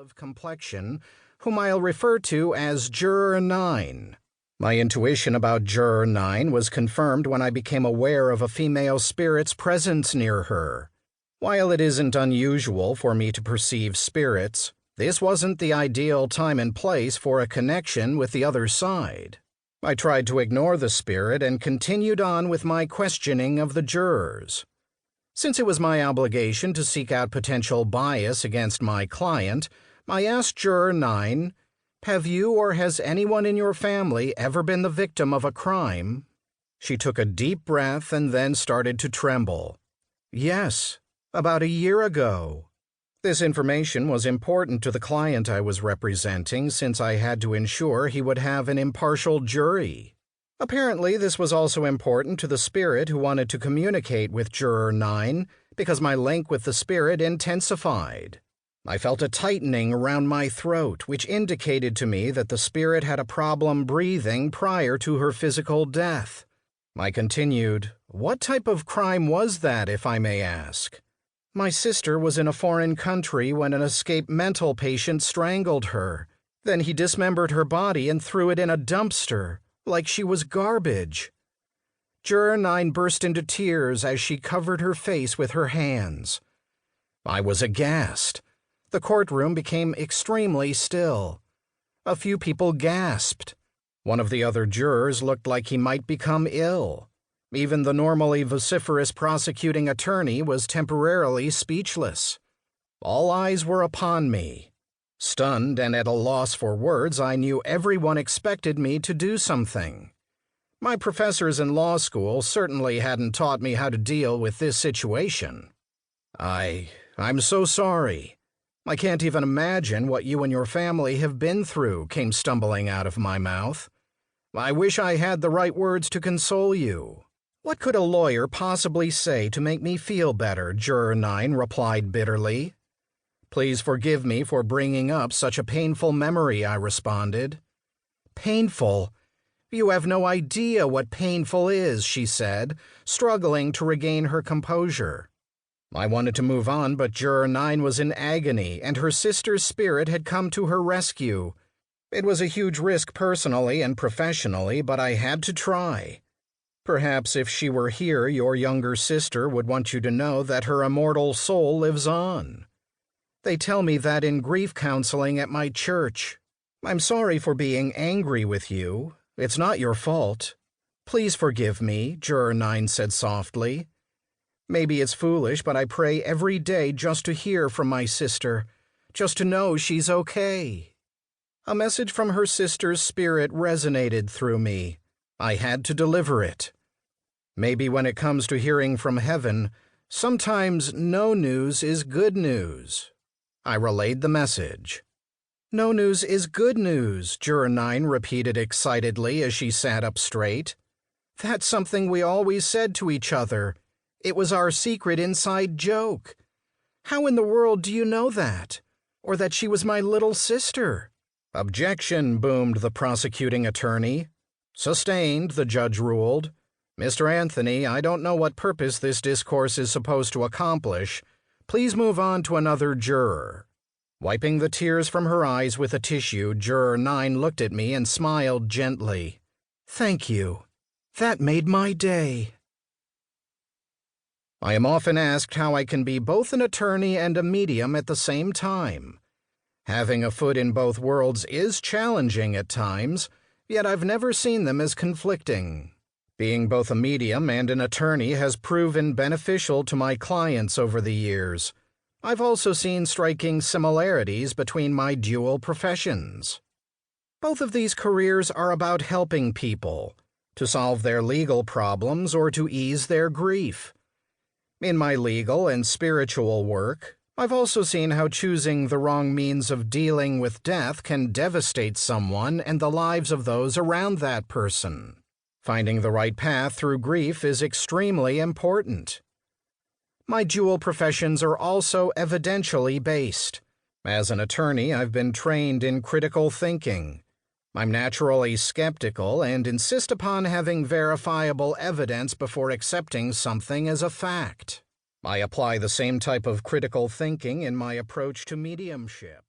of complexion, whom I'll refer to as Juror 9. My intuition about Juror 9 was confirmed when I became aware of a female spirit's presence near her. While it isn't unusual for me to perceive spirits, this wasn't the ideal time and place for a connection with the other side. I tried to ignore the spirit and continued on with my questioning of the jurors. Since it was my obligation to seek out potential bias against my client, I asked Juror 9, "Have you or has anyone in your family ever been the victim of a crime?" She took a deep breath and then started to tremble. "Yes, about a year ago." This information was important to the client I was representing since I had to ensure he would have an impartial jury. Apparently, this was also important to the spirit who wanted to communicate with Juror 9 because my link with the spirit intensified. I felt a tightening around my throat, which indicated to me that the spirit had a problem breathing prior to her physical death. I continued, "What type of crime was that, if I may ask?" "My sister was in a foreign country when an escaped mental patient strangled her. Then he dismembered her body and threw it in a dumpster, like she was garbage." Juror 9 burst into tears as she covered her face with her hands. I was aghast. The courtroom became extremely still. A few people gasped. One of the other jurors looked like he might become ill. Even the normally vociferous prosecuting attorney was temporarily speechless. All eyes were upon me. Stunned and at a loss for words, I knew everyone expected me to do something. My professors in law school certainly hadn't taught me how to deal with this situation. I'm so sorry. I can't even imagine what you and your family have been through," came stumbling out of my mouth. "I wish I had the right words to console you." "What could a lawyer possibly say to make me feel better?" Juror 9 replied bitterly. "Please forgive me for bringing up such a painful memory," I responded. "Painful? You have no idea what painful is," she said, struggling to regain her composure. I wanted to move on, but Juror 9 was in agony, and her sister's spirit had come to her rescue. It was a huge risk personally and professionally, but I had to try. "Perhaps if she were here, your younger sister would want you to know that her immortal soul lives on. They tell me that in grief counseling at my church. I'm sorry for being angry with you. It's not your fault. Please forgive me," Juror 9 said softly. "Maybe it's foolish, but I pray every day just to hear from my sister, just to know she's okay." A message from her sister's spirit resonated through me. I had to deliver it. Maybe when it comes to hearing from heaven, sometimes no news is good news. I relayed the message. "No news is good news," Juror 9 repeated excitedly as she sat up straight. "That's something we always said to each other. It was our secret inside joke. How in the world do you know that? Or that she was my little sister?" "Objection," boomed the prosecuting attorney. "Sustained," the judge ruled. "Mr. Anthony, I don't know what purpose this discourse is supposed to accomplish. Please move on to another juror." Wiping the tears from her eyes with a tissue, Juror 9 looked at me and smiled gently. "Thank you. That made my day." I am often asked how I can be both an attorney and a medium at the same time. Having a foot in both worlds is challenging at times, yet I've never seen them as conflicting. Being both a medium and an attorney has proven beneficial to my clients over the years. I've also seen striking similarities between my dual professions. Both of these careers are about helping people, to solve their legal problems or to ease their grief. In my legal and spiritual work, I've also seen how choosing the wrong means of dealing with death can devastate someone and the lives of those around that person. Finding the right path through grief is extremely important. My dual professions are also evidentially based. As an attorney, I've been trained in critical thinking. I'm naturally skeptical and insist upon having verifiable evidence before accepting something as a fact. I apply the same type of critical thinking in my approach to mediumship.